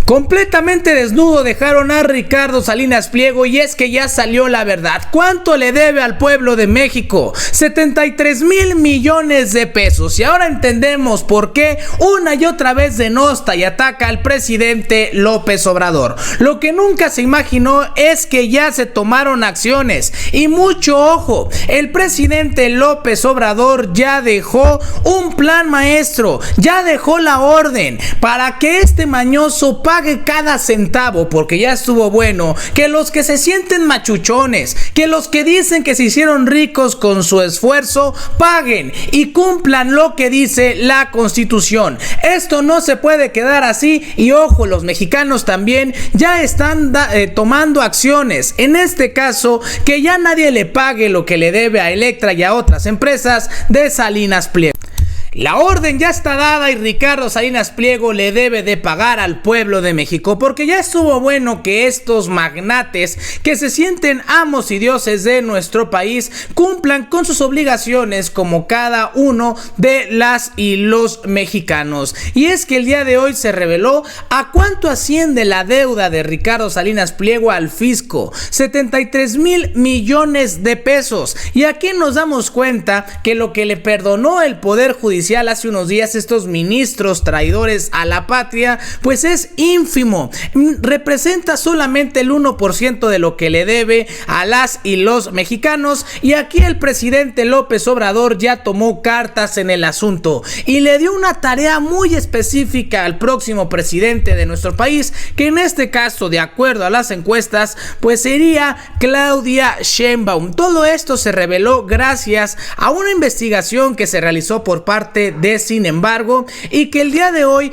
Completamente desnudo dejaron a Ricardo Salinas Pliego y es que ya salió la verdad. ¿Cuánto le debe al pueblo de México? 73,000 millones de pesos. Y ahora entendemos por qué una y otra vez denosta y ataca al presidente López Obrador. Lo que nunca se imaginó es que ya se tomaron acciones. Y mucho ojo, el presidente López Obrador ya dejó un plan maestro, ya dejó la orden para que este mañoso pague cada centavo, porque ya estuvo bueno que los que se sienten machuchones, que los que dicen que se hicieron ricos con su esfuerzo, paguen y cumplan lo que dice la Constitución. Esto no se puede quedar así y ojo, los mexicanos también ya están tomando acciones. En este caso, que ya nadie le pague lo que le debe a Electra y a otras empresas de Salinas Pliego. La orden ya está dada y Ricardo Salinas Pliego le debe de pagar al pueblo de México, porque ya estuvo bueno que estos magnates que se sienten amos y dioses de nuestro país cumplan con sus obligaciones como cada uno de las y los mexicanos. Y es que el día de hoy se reveló a cuánto asciende la deuda de Ricardo Salinas Pliego al fisco: 73,000 millones de pesos. Y aquí nos damos cuenta que lo que le perdonó el Poder Judicial hace unos días estos ministros traidores a la patria, pues es ínfimo, representa solamente el 1% de lo que le debe a las y los mexicanos. Y aquí el presidente López Obrador ya tomó cartas en el asunto y le dio una tarea muy específica al próximo presidente de nuestro país, que en este caso, de acuerdo a las encuestas, pues sería Claudia Sheinbaum. Todo esto se reveló gracias a una investigación que se realizó por parte de Sin Embargo, y que el día de hoy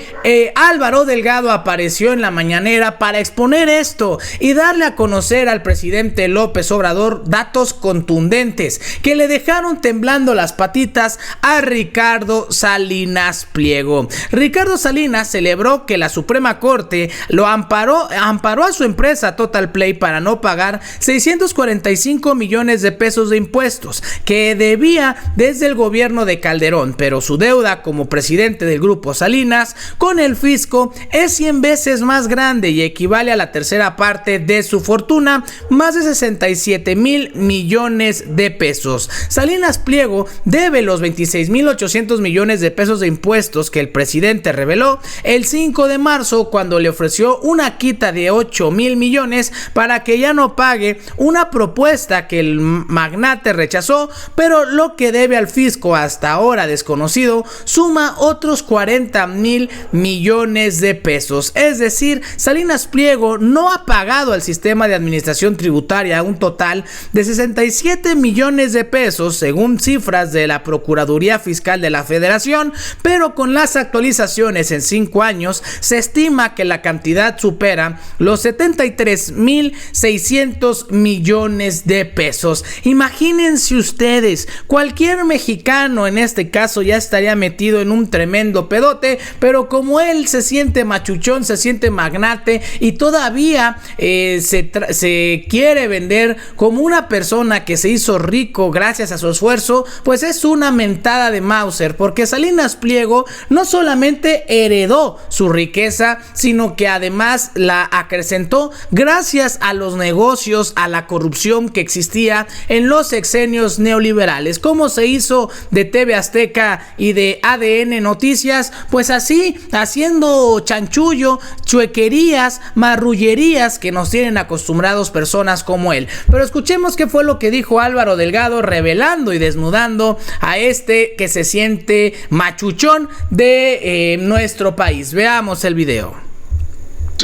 Álvaro Delgado apareció en la mañanera para exponer esto y darle a conocer al presidente López Obrador datos contundentes que le dejaron temblando las patitas a Ricardo Salinas Pliego. Ricardo Salinas celebró que la Suprema Corte lo amparó a su empresa Total Play para no pagar 645 millones de pesos de impuestos que debía desde el gobierno de Calderón, pero su deuda como presidente del grupo Salinas con el fisco es 100 veces más grande y equivale a la tercera parte de su fortuna, más de 67,000 millones de pesos. Salinas Pliego debe los 26,800 millones de pesos de impuestos que el presidente reveló el 5 de marzo cuando le ofreció una quita de 8,000 millones para que ya no pague, una propuesta que el magnate rechazó, pero lo que debe al fisco hasta ahora desconocido suma otros 40,000 millones de pesos. Es decir, Salinas Pliego no ha pagado al sistema de administración tributaria un total de 67 millones de pesos según cifras de la Procuraduría Fiscal de la Federación, pero con las actualizaciones en 5 años se estima que la cantidad supera los 73,600 millones de pesos. Imagínense ustedes, cualquier mexicano en este caso ya estaría metido en un tremendo pedote, pero como él se siente machuchón, se siente magnate y todavía se quiere vender como una persona que se hizo rico gracias a su esfuerzo, pues es una mentada de Mauser, porque Salinas Pliego no solamente heredó su riqueza, sino que además la acrecentó gracias a los negocios, a la corrupción que existía en los sexenios neoliberales. ¿Cómo se hizo de TV Azteca y de ADN Noticias? Pues así, haciendo chanchullo, chuequerías, marrullerías que nos tienen acostumbrados personas como él. Pero escuchemos qué fue lo que dijo Álvaro Delgado, revelando y desnudando a este que se siente machuchón de nuestro país. Veamos el video.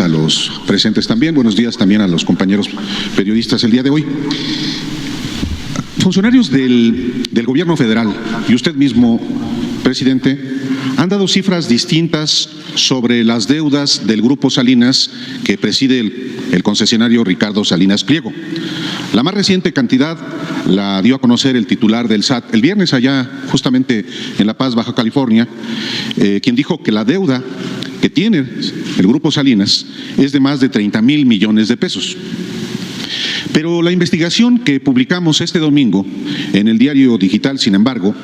A los presentes también, buenos días también a los compañeros periodistas el día de hoy. Funcionarios del gobierno federal y usted mismo, presidente, han dado cifras distintas sobre las deudas del Grupo Salinas que preside el concesionario Ricardo Salinas Pliego. La más reciente cantidad la dio a conocer el titular del SAT el viernes allá justamente en La Paz, Baja California, quien dijo que la deuda que tiene el Grupo Salinas es de más de 30,000 millones de pesos. Pero la investigación que publicamos este domingo en el diario digital, Sin Embargo,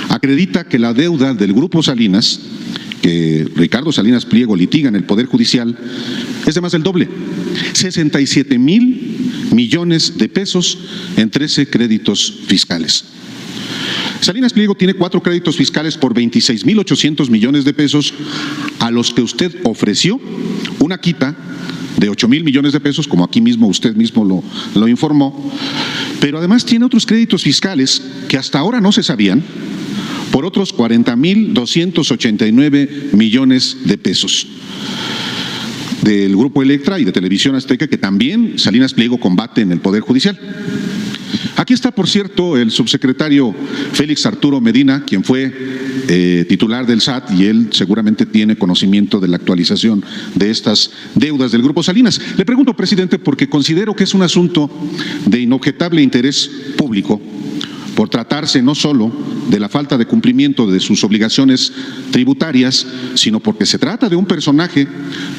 acredita que la deuda del Grupo Salinas, que Ricardo Salinas Pliego litiga en el Poder Judicial, Es de más del doble, 67,000 millones de pesos en 13 créditos fiscales. Salinas Pliego tiene 4 créditos fiscales por 26,800 millones de pesos, a los que usted ofreció una quita de 8,000 millones de pesos, como aquí mismo usted mismo lo informó, pero además tiene otros créditos fiscales que hasta ahora no se sabían, por otros 40,289 millones de pesos del Grupo Electra y de Televisión Azteca, que también Salinas Pliego combate en el Poder Judicial. Aquí está, por cierto, el subsecretario Félix Arturo Medina, quien fue titular del SAT, y él seguramente tiene conocimiento de la actualización de estas deudas del Grupo Salinas. Le pregunto, presidente, porque considero que es un asunto de inobjetable interés público, por tratarse no solo de la falta de cumplimiento de sus obligaciones tributarias, sino porque se trata de un personaje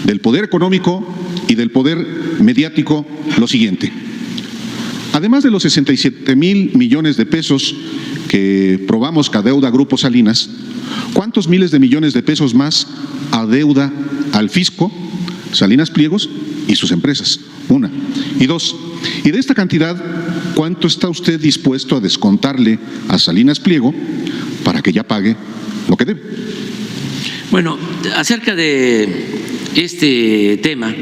del poder económico y del poder mediático. Lo siguiente: además de los 67,000 millones de pesos que probamos que adeuda Grupo Salinas, ¿cuántos miles de millones de pesos más adeuda al fisco Salinas Pliego y sus empresas? Una. Y dos, y de esta cantidad, ¿cuánto está usted dispuesto a descontarle a Salinas Pliego para que ya pague lo que debe? Bueno, acerca de este tema,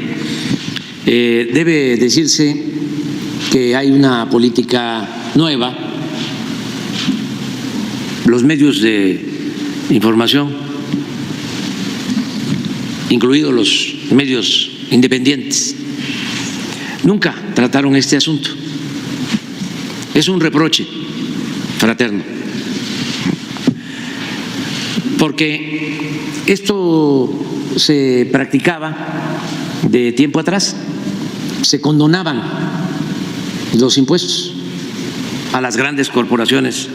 debe decirse que hay una política nueva. Los medios de información, incluidos los medios independientes, nunca trataron este asunto. Es un reproche fraterno, porque esto se practicaba de tiempo atrás. Se condonaban los impuestos a las grandes corporaciones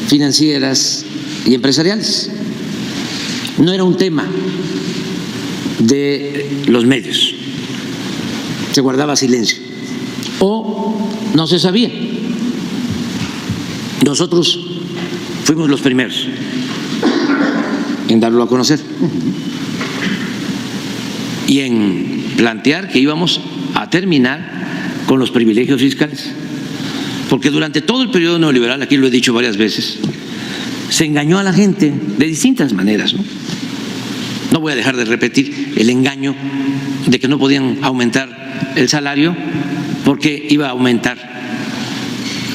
financieras y empresariales. No era un tema de los medios. Se guardaba silencio o no se sabía. Nosotros fuimos los primeros en darlo a conocer y en plantear que íbamos a terminar con los privilegios fiscales, porque durante todo el periodo neoliberal, aquí lo he dicho varias veces, se engañó a la gente de distintas maneras, ¿no? No voy a dejar de repetir el engaño de que no podían aumentar el salario porque iba a aumentar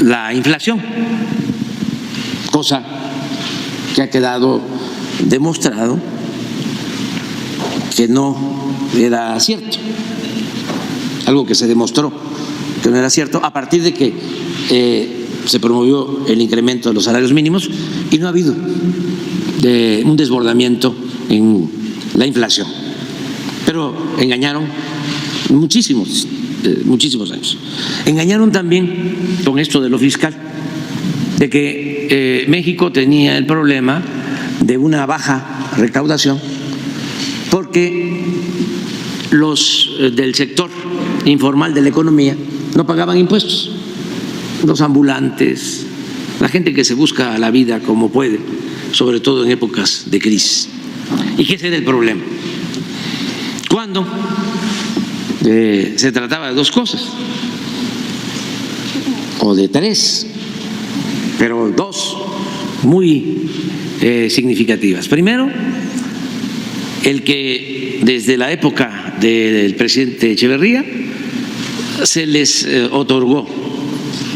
la inflación, cosa que ha quedado demostrado que no era cierto, algo que se demostró que no era cierto a partir de que se promovió el incremento de los salarios mínimos y no ha habido un desbordamiento en la inflación. Pero engañaron muchísimos años. Engañaron también con esto de lo fiscal, de que México tenía el problema de una baja recaudación porque los del sector informal de la economía no pagaban impuestos, los ambulantes, la gente que se busca la vida como puede, sobre todo en épocas de crisis. ¿Y qué ese era el problema? Cuando se trataba de dos cosas, o de tres, pero dos muy significativas. Primero, el que desde la época del presidente Echeverría se les otorgó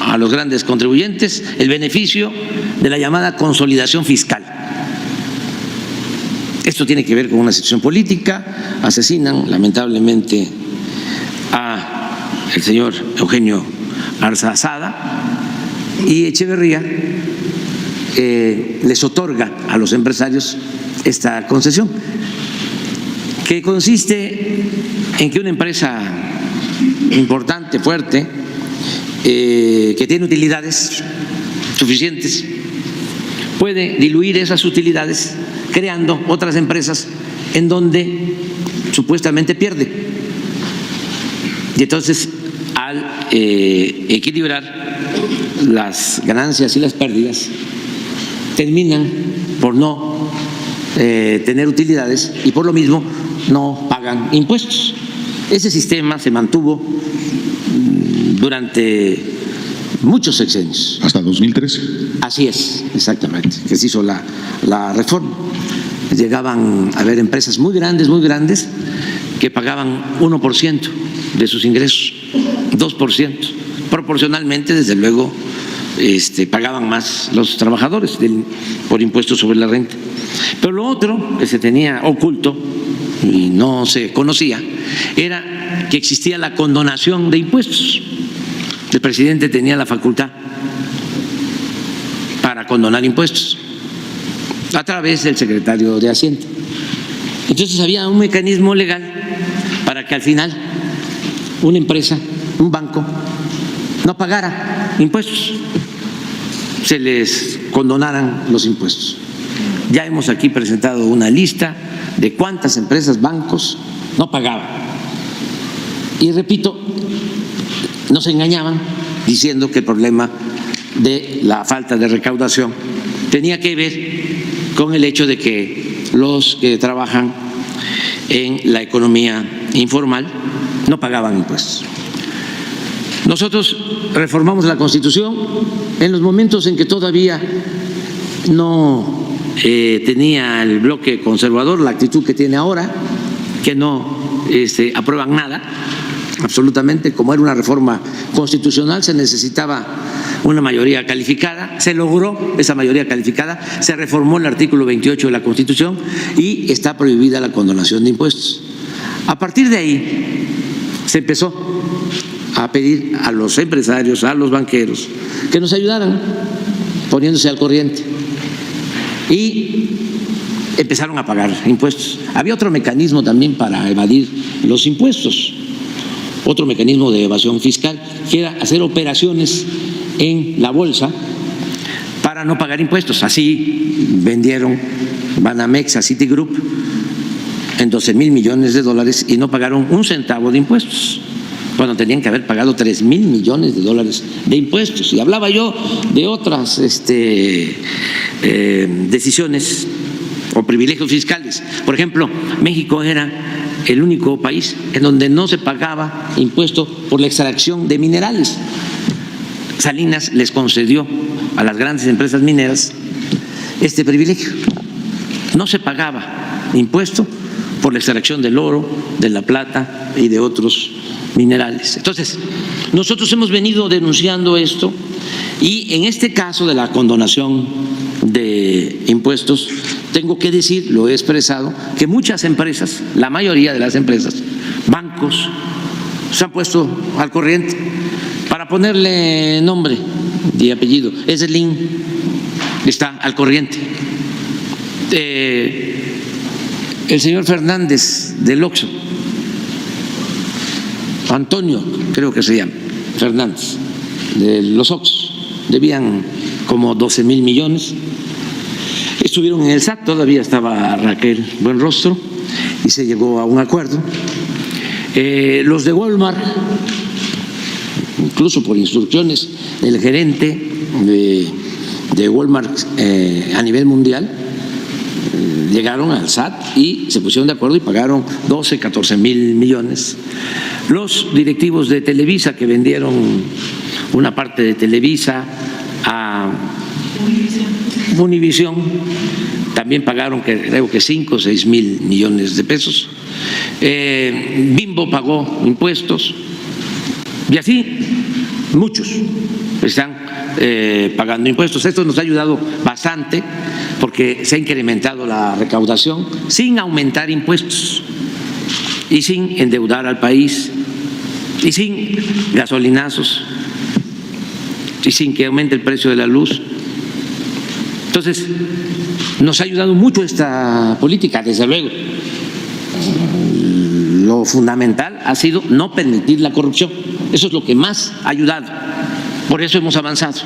a los grandes contribuyentes el beneficio de la llamada consolidación fiscal. Esto tiene que ver con una situación política. Asesinan lamentablemente a el señor Eugenio Arzazada y Echeverría les otorga a los empresarios esta concesión, que consiste en que una empresa importante, fuerte, que tiene utilidades suficientes, puede diluir esas utilidades creando otras empresas en donde supuestamente pierde. Y entonces, al equilibrar las ganancias y las pérdidas, terminan por no tener utilidades y por lo mismo no pagan impuestos. Ese sistema se mantuvo durante muchos sexenios. Hasta 2013. Así es, exactamente, que se hizo la reforma. Llegaban a haber empresas muy grandes, que pagaban 1% de sus ingresos, 2%. Proporcionalmente, desde luego, pagaban más los trabajadores por impuestos sobre la renta. Pero lo otro que se tenía oculto y no se conocía era que existía la condonación de impuestos. El presidente tenía la facultad para condonar impuestos a través del secretario de Hacienda. Entonces había un mecanismo legal para que al final una empresa, un banco, no pagara impuestos, se les condonaran los impuestos. Ya hemos aquí presentado una lista de cuántas empresas, bancos no pagaban. Y repito, nos engañaban diciendo que el problema de la falta de recaudación tenía que ver con el hecho de que los que trabajan en la economía informal no pagaban impuestos. Nosotros reformamos la Constitución en los momentos en que todavía no tenía el bloque conservador la actitud que tiene ahora, que no aprueban nada, absolutamente. Como era una reforma constitucional, se necesitaba una mayoría calificada, se logró esa mayoría calificada, se reformó el artículo 28 de la Constitución y está prohibida la condonación de impuestos. A partir de ahí se empezó a pedir a los empresarios, a los banqueros, que nos ayudaran poniéndose al corriente y empezaron a pagar impuestos. Había otro mecanismo también para evadir los impuestos, otro mecanismo de evasión fiscal, que era hacer operaciones en la bolsa para no pagar impuestos. Así vendieron Banamex a Citigroup en 12,000 millones de dólares y no pagaron un centavo de impuestos, cuando tenían que haber pagado 3,000 millones de dólares de impuestos. Y hablaba yo de otras decisiones o privilegios fiscales. Por ejemplo, México era el único país en donde no se pagaba impuesto por la extracción de minerales. Salinas les concedió a las grandes empresas mineras este privilegio. No se pagaba impuesto por la extracción del oro, de la plata y de otros minerales. Entonces, nosotros hemos venido denunciando esto y en este caso de la condonación de impuestos, tengo que decir, lo he expresado, que muchas empresas, la mayoría de las empresas, bancos, se han puesto al corriente. Para ponerle nombre y apellido, Eselin está al corriente. El señor Fernández del Oxxo, Antonio, creo que se llama, Fernández, de los Oxxos, debían como 12,000 millones. Estuvieron en el SAT, todavía estaba Raquel Buenrostro y se llegó a un acuerdo. Los de Walmart, incluso por instrucciones del gerente de Walmart a nivel mundial, llegaron al SAT y se pusieron de acuerdo y pagaron 12, 14,000 millones. Los directivos de Televisa, que vendieron una parte de Televisa a Univisión, también pagaron creo que 5 o 6,000 millones de pesos. Bimbo pagó impuestos y así muchos están pagando impuestos. Esto nos ha ayudado bastante porque se ha incrementado la recaudación sin aumentar impuestos y sin endeudar al país y sin gasolinazos y sin que aumente el precio de la luz. Entonces, nos ha ayudado mucho esta política, desde luego. Lo fundamental ha sido no permitir la corrupción. Eso es lo que más ha ayudado. Por eso hemos avanzado.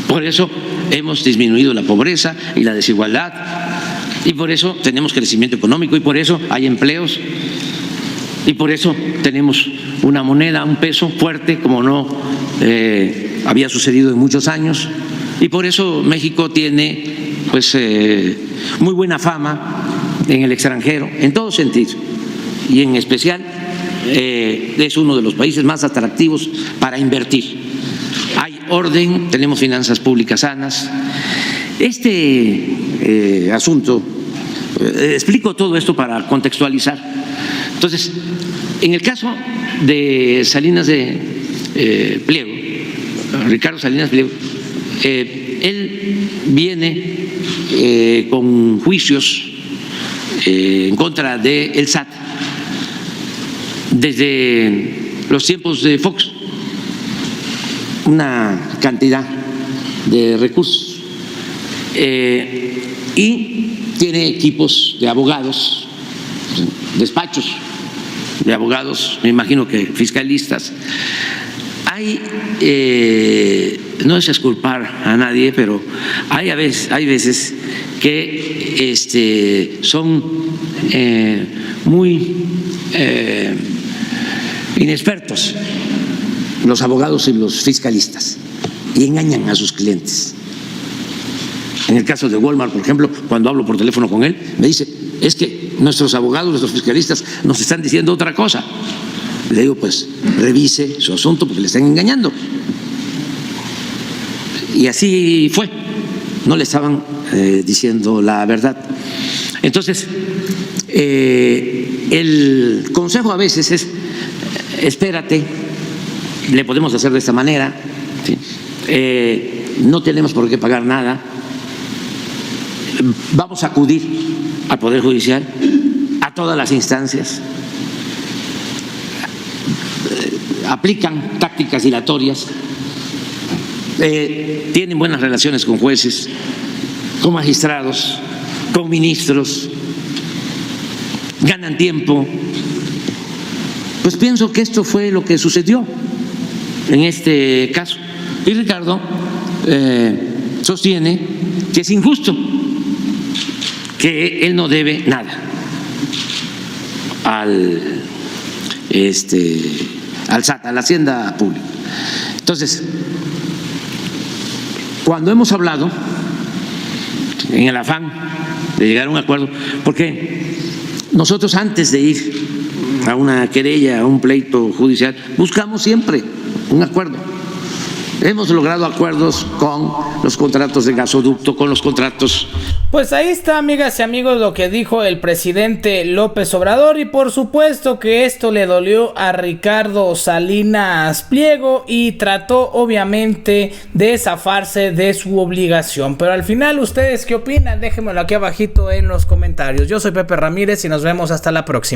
Por eso hemos disminuido la pobreza y la desigualdad. Y por eso tenemos crecimiento económico y por eso hay empleos. Y por eso tenemos una moneda, un peso fuerte como no había sucedido en muchos años. Y por eso México tiene pues muy buena fama en el extranjero, en todo sentido, y en especial es uno de los países más atractivos para invertir. Hay orden, tenemos finanzas públicas sanas. Este asunto, explico todo esto para contextualizar. Entonces, en el caso de Salinas de Pliego, Ricardo Salinas Pliego, él viene con juicios en contra del SAT desde los tiempos de Fox, una cantidad de recursos, y tiene equipos de abogados, despachos de abogados, me imagino que fiscalistas. Hay, no es exculpar a nadie, pero hay veces que son muy inexpertos los abogados y los fiscalistas y engañan a sus clientes. En el caso de Walmart, por ejemplo, cuando hablo por teléfono con él, me dice, es que nuestros abogados, nuestros fiscalistas nos están diciendo otra cosa. Le digo, pues revise su asunto porque le están engañando. Y así fue, no le estaban diciendo la verdad. Entonces, el consejo a veces es, espérate, le podemos hacer de esta manera, ¿sí? No tenemos por qué pagar nada, vamos a acudir al Poder Judicial, a todas las instancias, aplican tácticas dilatorias, tienen buenas relaciones con jueces, con magistrados, con ministros, ganan tiempo. Pues pienso que esto fue lo que sucedió en este caso. Y Ricardo sostiene que es injusto, que él no debe nada al SAT, a la Hacienda Pública. Entonces, cuando hemos hablado, en el afán de llegar a un acuerdo, porque nosotros antes de ir a una querella, a un pleito judicial, buscamos siempre un acuerdo. Hemos logrado acuerdos con los contratos de gasoducto, con los contratos. Pues ahí está, amigas y amigos, lo que dijo el presidente López Obrador, y por supuesto que esto le dolió a Ricardo Salinas Pliego y trató obviamente de zafarse de su obligación. Pero al final, ¿ustedes qué opinan? Déjenmelo aquí abajito en los comentarios. Yo soy Pepe Ramírez y nos vemos hasta la próxima.